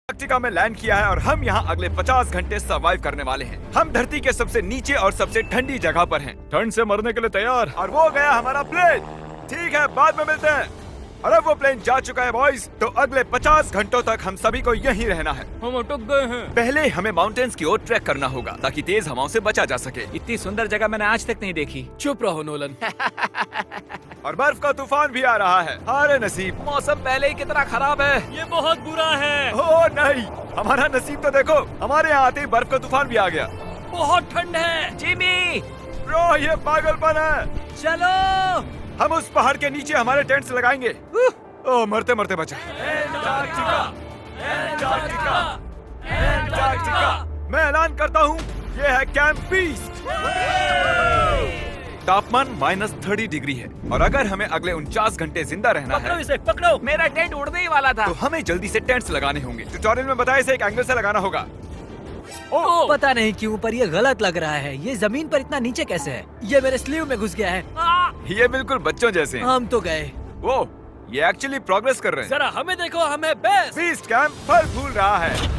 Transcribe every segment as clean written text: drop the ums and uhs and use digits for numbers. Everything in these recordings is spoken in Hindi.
अंटार्कटिका में लैंड किया है और हम यहाँ अगले 50 घंटे सर्वाइव करने वाले हैं। हम धरती के सबसे नीचे और सबसे ठंडी जगह पर हैं। ठंड से मरने के लिए तैयार। और वो गया हमारा प्लेन। ठीक है, बाद में मिलते हैं। अरे वो प्लेन जा चुका है बॉयज। तो अगले 50 घंटों तक हम सभी को यहीं रहना है। हम अटक गए हैं। पहले हमें माउंटेन्स की ओर ट्रैक करना होगा ताकि तेज हवाओं से बचा जा सके। इतनी सुंदर जगह मैंने आज तक नहीं देखी। चुप रहो नोलन। और बर्फ का तूफान भी आ रहा है। अरे नसीब, मौसम पहले ही कितना खराब है। ये बहुत बुरा है। ओ नहीं, हमारा नसीब तो देखो, हमारे यहाँ आते ही बर्फ का तूफान भी आ गया। बहुत ठंड है। जिमी, ब्रो ये पागलपन है। चलो हम उस पहाड़ के नीचे हमारे टेंट्स लगाएंगे। ओ मरते मरते बचा। Antarctica, Antarctica, Antarctica. मैं ऐलान करता हूँ, ये है कैंप बीस्ट। तापमान -30 डिग्री है और अगर हमें अगले 49 घंटे जिंदा रहना पकड़ो है इसे, पकड़ो। मेरा टेंट उड़ने ही वाला था। तो हमें जल्दी से टेंट्स लगाने होंगे। ट्यूटोरियल में बताया इसे एक एंगल से लगाना होगा। ओ, पता नहीं क्यों पर ये गलत लग रहा है। ये जमीन पर इतना नीचे कैसे है? ये मेरे स्लीव में घुस गया है। ये बिल्कुल बच्चों जैसे हैं। हम तो गए। वो ये एक्चुअली प्रोग्रेस कर रहे हैं। जरा हमें देखो, हमें बेस्ट। बीस्ट कैंप फल फूल रहा है।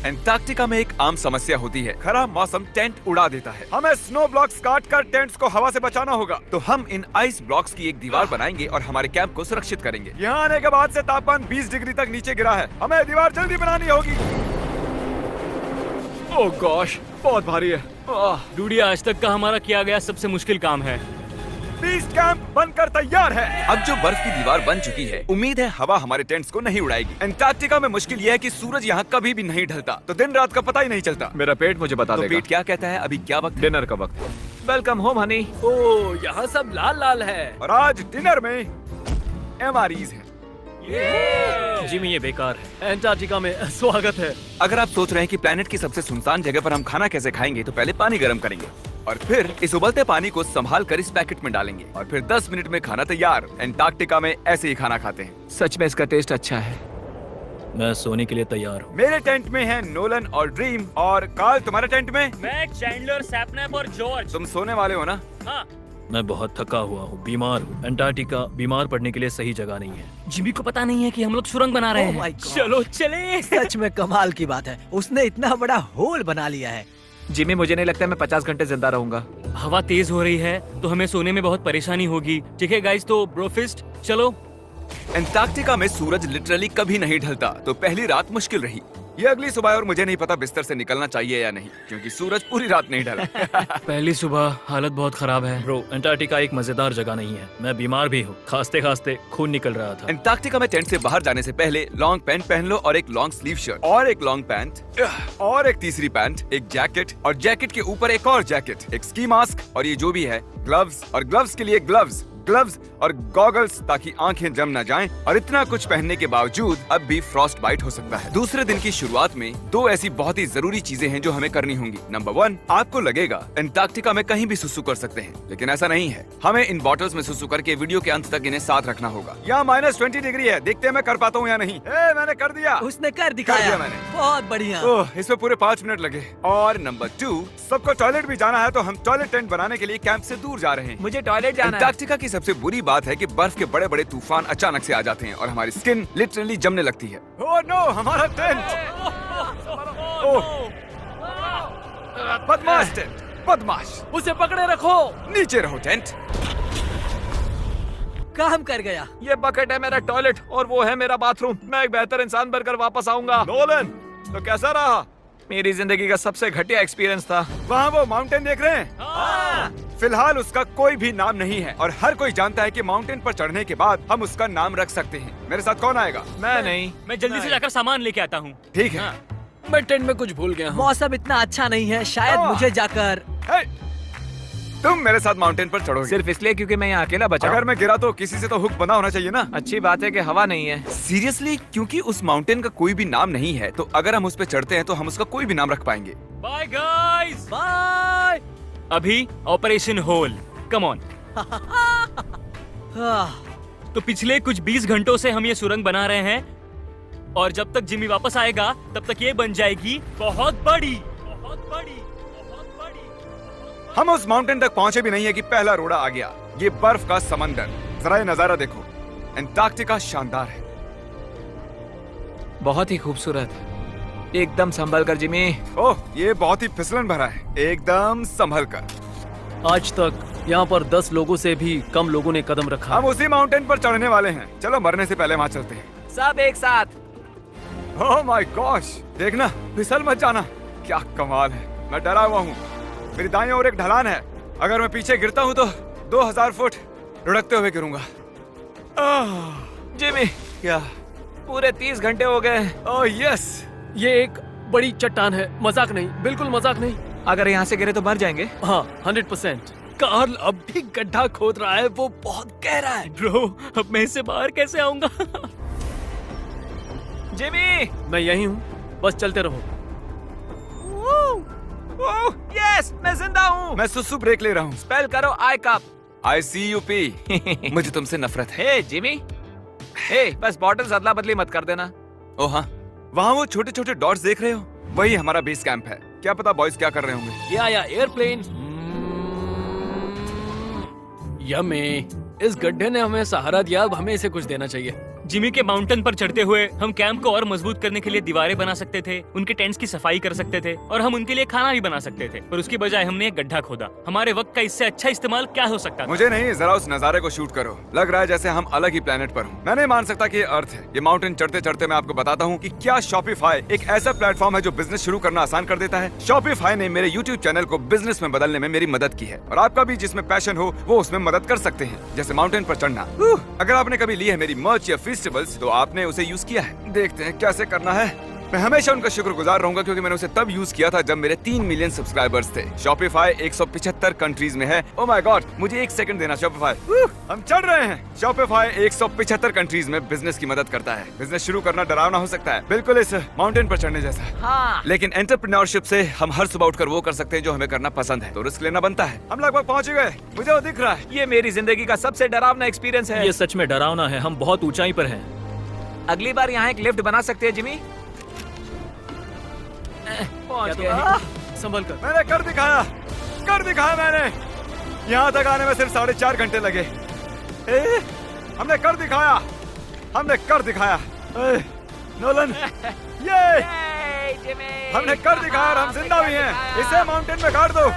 अंटार्कटिका में एक आम समस्या होती है, खराब मौसम टेंट उड़ा देता है। हमें स्नो ब्लॉक्स काट कर टेंट्स को हवा से बचाना होगा। तो हम इन आइस ब्लॉक्स की एक दीवार बनाएंगे और हमारे कैंप को सुरक्षित करेंगे। यहाँ आने के बाद से तापमान 20 डिग्री तक नीचे गिरा है। हमें दीवार जल्दी बनानी होगी। ओह गॉश, बहुत भारी है। डूडी, आज तक का हमारा किया गया सबसे मुश्किल काम है। बीस्ट कैंप बनकर तैयार है। अब जो बर्फ की दीवार बन चुकी है, उम्मीद है हवा हमारे टेंट्स को नहीं उड़ाएगी। अंटार्कटिका में मुश्किल यह है कि सूरज यहाँ कभी भी नहीं ढलता, तो दिन रात का पता ही नहीं चलता। मेरा पेट मुझे बता तो देगा। पेट क्या कहता है? अभी क्या वक्त? डिनर का वक्त। Welcome home Honey. ओह, यहाँ सब लाल लाल है। और आज डिनर में MREs हैं। जिमी, ये बेकार है। अंटार्कटिका में स्वागत है। अगर आप सोच रहे हैं कि प्लेनेट की सबसे सुनसान जगह पर हम खाना कैसे खाएंगे, तो पहले पानी गर्म करेंगे और फिर इस उबलते पानी को संभाल कर इस पैकेट में डालेंगे और फिर 10 मिनट में खाना तैयार। अंटार्कटिका में ऐसे ही खाना खाते हैं। सच में इसका टेस्ट अच्छा है। मैं सोने के लिए तैयार हूँ। मेरे टेंट में है नोलन और ड्रीम। और कार्ल, तुम्हारे टेंट में? मैं चैंडलर, सैपनैप और जॉर्ज। तुम सोने वाले हो ना? हाँ। मैं बहुत थका हुआ हूँ, बीमार हूँ। अंटार्कटिका बीमार पड़ने के लिए सही जगह नहीं है। जिमी को पता नहीं है कि हम लोग सुरंग बना रहे Oh हैं। my God. चलो चले। सच में कमाल की बात है। उसने इतना बड़ा होल बना लिया है। जिमी, मुझे नहीं लगता मैं 50 घंटे जिंदा रहूंगा। हवा तेज हो रही है तो हमें सोने में बहुत परेशानी होगी। ठीक है गाइस, तो ब्रोफिस्ट चलो। अंटार्कटिका में सूरज लिटरली कभी नहीं ढलता, तो पहली रात मुश्किल रही। ये अगली सुबह और मुझे नहीं पता बिस्तर से निकलना चाहिए या नहीं, क्योंकि सूरज पूरी रात नहीं ढला। पहली सुबह हालत बहुत खराब है। ब्रो, अंटार्कटिका एक मजेदार जगह नहीं है। मैं बीमार भी हूँ, खांसते खांसते खून निकल रहा था। अंटार्कटिका में टेंट से बाहर जाने से पहले लॉन्ग पैंट पहन लो और एक लॉन्ग स्लीव शर्ट और एक लॉन्ग पैंट और एक तीसरी पैंट, एक जैकेट और जैकेट के ऊपर एक और जैकेट, एक स्की मास्क और ये जो भी है ग्लव्स, और ग्लव्स के लिए ग्लव्स और गॉगल्स ताकि आंखें जम न जाएं। और इतना कुछ पहनने के बावजूद अब भी फ्रॉस्ट बाइट हो सकता है। दूसरे दिन की शुरुआत में 2 ऐसी बहुत ही जरूरी चीजें हैं जो हमें करनी होंगी। नंबर 1, आपको लगेगा अंटार्कटिका में कहीं भी सुसु कर सकते हैं, लेकिन ऐसा नहीं है। हमें इन बॉटल्स में सुसु करके वीडियो के अंत तक इन्हें साथ रखना होगा। यहाँ -20 डिग्री है, देखते हैं मैं कर पाता हूँ या नहीं। मैंने कर दिया। उसने कर दिखाया। दिया मैंने। बहुत बढ़िया। ओह, इसमें पूरे 5 मिनट लगे। और नंबर 2, सबको टॉयलेट भी जाना है, तो हम टॉयलेट टेंट बनाने के लिए कैंप से दूर जा रहे हैं। मुझे टॉयलेट जाना है। अंटार्कटिका की सबसे बुरी बात है कि बर्फ के बड़े बड़े तूफान अचानक से आ जाते हैं और हमारी स्किन लिटरली जमने लगती है। ओह नो, हमारा टेंट! ओह, बदमाश टेंट, बदमाश! उसे पकड़े रखो। नीचे रहो टेंट। काम कर गया। ये बकेट है मेरा टॉयलेट और वो है मेरा बाथरूम। मैं एक बेहतर इंसान बनकर वापस आऊंगा। नोलन, तो कैसा रहा? मेरी जिंदगी का सबसे घटिया एक्सपीरियंस था। वहाँ वो माउंटेन देख रहे हैं? फिलहाल उसका कोई भी नाम नहीं है और हर कोई जानता है कि माउंटेन पर चढ़ने के बाद हम उसका नाम रख सकते हैं। मेरे साथ कौन आएगा? मैं नहीं। मैं जल्दी से जाकर सामान लेके आता हूँ। ठीक है। मैं टेंट में कुछ भूल गया हूँ। मौसम इतना अच्छा नहीं है, शायद मुझे जाकर। हे, तुम मेरे साथ माउंटेन पर चढ़ोगे सिर्फ इसलिए क्योंकि मैं यहाँ अकेला बचा अगर हूँ। मैं गिरा तो किसी से तो हुक बना होना चाहिए ना। अच्छी बात है कि हवा नहीं है। सीरियसली, क्योंकि उस माउंटेन का कोई भी नाम नहीं है, तो अगर हम उस पे चढ़ते हैं तो हम उसका कोई भी नाम रख पाएंगे। Bye guys. बाय। अभी ऑपरेशन होल, कम ऑन। तो पिछले कुछ 20 घंटों से हम ये सुरंग बना रहे हैं और जब तक जिमी वापस आएगा तब तक ये बन जाएगी बहुत बड़ी, बहुत बड़ी, बहुत बड़ी। हम उस माउंटेन तक पहुंचे भी नहीं है कि पहला रोड़ा आ गया। ये बर्फ का समंदर, जरा ये नजारा देखो। एंटार्क्टिका शानदार है। बहुत ही खूबसूरत, एकदम संभल कर जिमी। ओह, ये बहुत ही फिसलन भरा है, एकदम संभल कर। आज तक यहाँ पर 10 लोगों से भी कम लोगों ने कदम रखा। हम उसी माउंटेन पर चढ़ने वाले हैं। चलो मरने से पहले वहाँ चलते हैं। सब एक साथ। ओह माय गॉश, देखना, फिसल मत जाना। क्या कमाल है। मैं डरा हुआ हूँ। मेरी दाईं ओर एक ढलान है। अगर मैं पीछे गिरता हूँ तो 2000 फुट लुढ़कते हुए गिरूंगा। जिमी, क्या? पूरे 30 घंटे हो गए। Oh yes. ये एक बड़ी चट्टान है, मजाक नहीं, बिल्कुल मजाक नहीं। अगर यहाँ से गिरे तो मर जाएंगे। हाँ, 100%। कार्ल अब भी गड्ढा खोद रहा है, वो बहुत गहरा है। ब्रो, अब मैं इससे बाहर कैसे आऊंगा? जिमी, मैं यही हूँ, बस चलते रहो। ओह यस, मैं जिंदा हूँ। मैं सुसु ब्रेक ले रहा हूँ। स्पेल करो आई कप। ICUP। मुझे तुमसे नफरत है। हे जिमी, हे बस बॉटल्स अदला बदली मत कर देना। ओह हाँ, वहाँ वो छोटे छोटे डॉट्स देख रहे हो? वही हमारा बेस कैंप है। क्या पता बॉयज क्या कर रहे होंगे। या एयरप्लेन। यम्मी, इस गड्ढे ने हमें सहारा दिया, अब हमें इसे कुछ देना चाहिए। जिमी के माउंटेन पर चढ़ते हुए हम कैंप को और मजबूत करने के लिए दीवारें बना सकते थे, उनके टेंट्स की सफाई कर सकते थे और हम उनके लिए खाना भी बना सकते थे, पर उसकी बजाय हमने एक गड्ढा खोदा। हमारे वक्त का इससे अच्छा इस्तेमाल क्या हो सकता था? मुझे नहीं, जरा उस नजारे को शूट करो। लग रहा है जैसे हम अलग ही प्लेनेट पर हूँ। मैं नहीं मान सकता कि ये अर्थ है। ये माउंटेन चढ़ते चढ़ते मैं आपको बताता हूँ कि क्या शॉपिफाई एक ऐसा प्लेटफॉर्म है जो बिजनेस शुरू करना आसान कर देता है। शॉपिफाई ने मेरे यूट्यूब चैनल को बिजनेस में बदलने में मेरी मदद की है और आपका भी जिसमें पैशन हो वो उसमें मदद कर सकते हैं, जैसे माउंटेन पर चढ़ना। अगर आपने कभी ली है मेरी मर्च या फेस्टिवल्स तो आपने उसे यूज किया है। देखते हैं कैसे करना है। मैं हमेशा उनका शुक्रगुजार रहूंगा क्योंकि मैंने उसे तब यूज किया था जब मेरे 3 मिलियन सब्सक्राइबर्स थे। शॉपिफाई 175 कंट्रीज में है। ओह माय गॉड, मुझे 1 सेकंड देना। शॉपिफाई, हम चढ़ रहे हैं। शॉपिफाई 175 कंट्रीज में बिजनेस की मदद करता है। बिजनेस शुरू करना डरावना हो सकता है, बिल्कुल इस माउंटेन पर चढ़ने जैसा। हाँ। लेकिन एंटरप्रेन्योरशिप से हम हर सुबह उठकर वो कर सकते हैं जो हमें करना पसंद है, तो रिस्क लेना बनता है। हम लगभग पहुंच गए, मुझे वो दिख रहा है। ये मेरी जिंदगी का सबसे डरावना एक्सपीरियंस है। ये सच में डरावना है, हम बहुत ऊंचाई पर हैं। अगली बार यहाँ एक लिफ्ट बना सकते हैं जिमी। पहुंच क्या गए। संभल कर। मैंने कर दिखाया मैंने। यहाँ तक आने में सिर्फ 4.5 घंटे लगे। हमने कर दिखाया। नोलन, ये Yay, जिमी। हमने कर दिखाया और हम जिंदा भी हैं। इसे माउंटेन में गाड़ दो।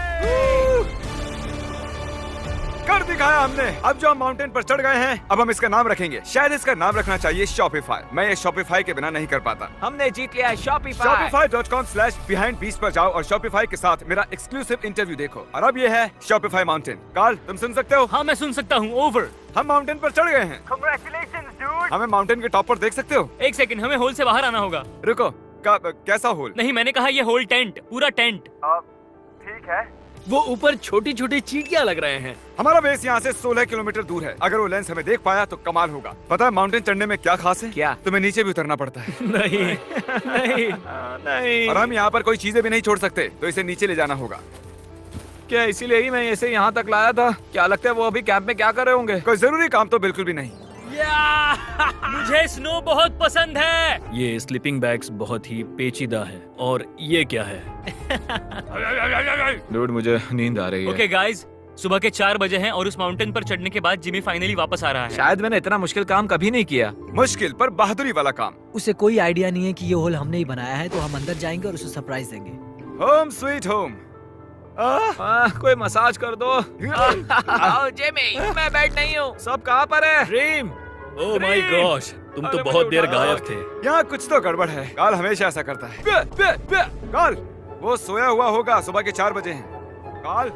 कर दिखाया हमने। अब जो हम माउंटेन पर चढ़ गए हैं, अब हम इसका नाम रखेंगे। शायद इसका नाम रखना चाहिए शॉपिफाई। मैं ये शॉपिफाई के बिना नहीं कर पाता। हमने जीत लिया है शॉपिफाई। Shopify.com/behindbeast पर जाओ और शॉपिफाई के साथ मेरा एक्सक्लूसिव इंटरव्यू देखो। और अब ये है शॉपिफाई माउंटेन। कार्ल, तुम सुन सकते हो? हाँ, मैं सुन सकता हूँ। ओवर। हम माउंटेन पर चढ़ गए हैं। Congratulations, dude। हमें माउंटेन के टॉप पर देख सकते हो? एक सेकंड, हमें होल से बाहर आना होगा। रुको, कैसा होल? नहीं, मैंने कहा ये होल टेंट, पूरा टेंट। ठीक है। वो ऊपर छोटी छोटी चींटियां लग रहे हैं। हमारा बेस यहाँ से 16 किलोमीटर दूर है। अगर वो लेंस हमें देख पाया तो कमाल होगा। पता है माउंटेन चढ़ने में क्या खास है? क्या? तुम्हें नीचे भी उतरना पड़ता है। नहीं नहीं नहीं। और हम यहाँ पर कोई चीजें भी नहीं छोड़ सकते, तो इसे नीचे ले जाना होगा। क्या इसीलिए ही मैं इसे यहाँ तक लाया था? क्या लगता है वो अभी कैंप में क्या कर रहे होंगे? कोई जरूरी काम तो बिल्कुल भी नहीं। मुझे स्नो बहुत पसंद है। ये स्लीपिंग बैग्स बहुत ही पेचीदा है। और ये क्या है? डूड, मुझे नींद आ रही है। ओके गाइस, सुबह के 4 बजे हैं और उस माउंटेन पर चढ़ने के बाद जिमी फाइनली वापस आ रहा है। शायद मैंने इतना मुश्किल काम कभी नहीं किया। मुश्किल पर बहादुरी वाला काम। उसे कोई आइडिया नहीं है कि ये होल हमने ही बनाया है, तो हम अंदर जाएंगे और उसे सरप्राइज देंगे। Home sweet home. कोई मसाज कर दो। आओ जिमी, मैं बैठ नहीं हूँ। सब कहाँ पर है? Dream, oh my dream! Gosh, तुम तो अरे बहुत मुझे देर उठा गायब लो। थे। यहाँ कुछ तो गड़बड़ है। काल हमेशा ऐसा करता है। काल, वो सोया हुआ होगा। सुबह के 4 बजे हैं। काल,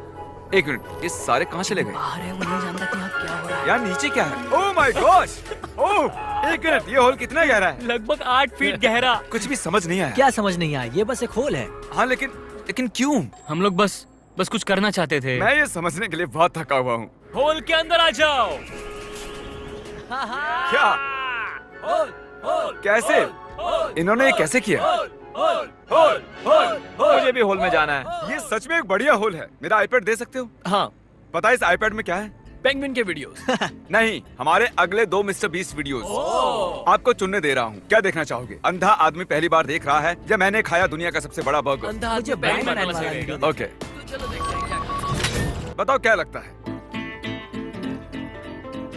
1 मिनट, ये सारे कहाँ चले गए? बाहर है, वो नहीं जानता कि यहाँ क्या हो रहा है। यार नीचे क्या है? Oh my gosh! Oh, 1 minute, ये होल कितना गहरा है? लगभग 8 फीट गहरा। कुछ भी समझ नहीं आया। क्या समझ नहीं आया? ये बस एक होल है। हाँ, लेकिन क्यों? हम लोग बस कुछ करना चाहते थे। मैं ये समझने के लिए बहुत थका हुआ हूँ। होल के अंदर आ जाओ। क्या? कैसे? इन्होंने ये कैसे किया? मुझे भी हॉल में जाना है। ये सच में एक बढ़िया होल है। मेरा आईपैड दे सकते हो? हाँ, पता है इस आईपैड में क्या है? पेंगुइन के वीडियोस। नहीं, हमारे अगले 2 मिस्टर बीस्ट वीडियोस। आपको चुनने दे रहा हूँ। क्या देखना चाहोगे? अंधा आदमी पहली बार देख रहा है या मैंने खाया दुनिया का सबसे बड़ा बर्गर? अंधा मुझे आदमी बैंड पहली बनाने बार वाला देखेगा। वीडियो ओके, चलो देखते हैं क्या करते हैं। बताओ क्या लगता है?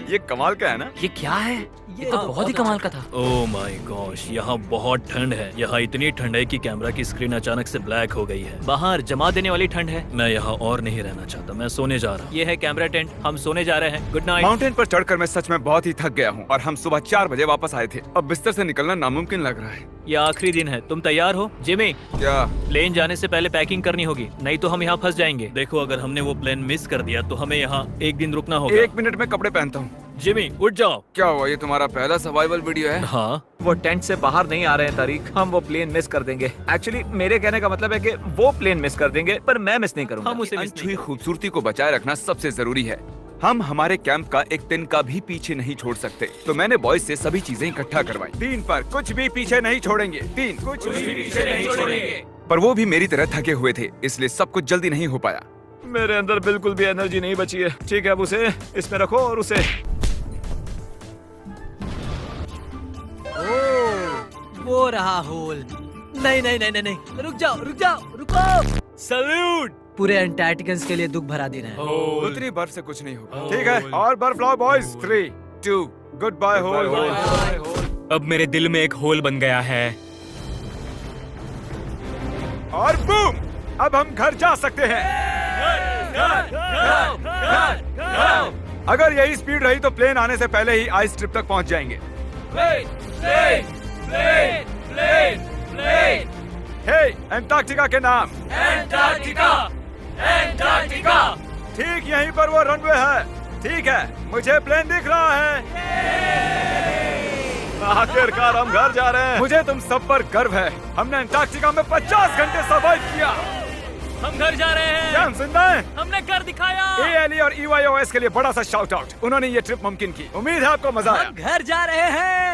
ये कमाल का है ना? ये क्या है? ये तो बहुत ही कमाल का था। ओह माय गॉश, यहाँ बहुत ठंड है। यहाँ इतनी ठंड है कि कैमरा की स्क्रीन अचानक से ब्लैक हो गई है। बाहर जमा देने वाली ठंड है। मैं यहाँ और नहीं रहना चाहता, मैं सोने जा रहा हूँ। ये है कैमरा टेंट, हम सोने जा रहे हैं। Good night. माउंटेन पर चढ़कर मैं सच में बहुत ही थक गया हूँ और हम सुबह 4 बजे वापस आए थे। अब बिस्तर से निकलना नामुमकिन लग रहा है। ये आखिरी दिन है, तुम तैयार हो? जिमी, क्या? प्लेन जाने से पहले पैकिंग करनी होगी, नहीं तो हम यहाँ फंस जाएंगे। देखो, अगर हमने वो प्लेन मिस कर दिया तो हमें यहाँ एक दिन रुकना होगा। 1 मिनट में कपड़े पहनता हूँ। जिमी उठ जाओ। क्या हुआ, ये तुम्हारा पहला सर्वाइवल वीडियो है? हाँ, वो टेंट से बाहर नहीं आ रहे हैं तारीख। हम वो प्लेन मिस कर देंगे। एक्चुअली मेरे कहने का मतलब है कि वो प्लेन मिस कर देंगे, पर मैं मिस नहीं करूंगा। हम उसे मिस अनछुई खूबसूरती को बचाए रखना सबसे जरूरी है। हम हमारे कैंप का एक दिन का भी पीछे नहीं छोड़ सकते, तो मैंने बॉयज से सभी चीजें इकट्ठा करवाई। 3 पर कुछ भी पीछे नहीं छोड़ेंगे। 3 कुछ भी पीछे नहीं छोड़ेंगे। पर वो भी मेरी तरह थके हुए थे, इसलिए सब कुछ जल्दी नहीं हो पाया। मेरे अंदर बिल्कुल भी एनर्जी नहीं बची है। ठीक है, अब उसे इसमें रखो और उसे वो रहा होल। नहीं नहीं नहीं नहीं नहीं, रुक जाओ रुक जाओ, रुको। सल्यूट। पूरे एंटार्क्टिकन्स के लिए दुख भरा दिन है। उतनी बर्फ से कुछ नहीं होगा। ठीक है, और बर्फ लाओ बॉयज। 3 2 good bye whole. अब मेरे दिल में एक होल बन गया है। और बूम, अब हम घर जा सकते हैं। अगर यही स्पीड रही तो प्लेन आने से पहले ही आइस स्ट्रिप तक पहुंच जाएंगे। हे, एंटार्क्टिका के नाम। एंटार्क्टिका। ठीक यहीं पर वो रनवे है। ठीक है, मुझे प्लेन दिख रहा है। आखिरकार हम घर जा रहे हैं। मुझे तुम सब पर गर्व है। हमने एंटार्क्टिका में 50 घंटे सर्वाइव किया। हम घर जा रहे हैं। क्या हम जिंदा हैं? हमने कर दिखाया। ALE और EYOS के लिए बड़ा सा शाउट आउट। उन्होंने ये ट्रिप मुमकिन की। उम्मीद है आपको मजा आया। हम घर जा रहे हैं।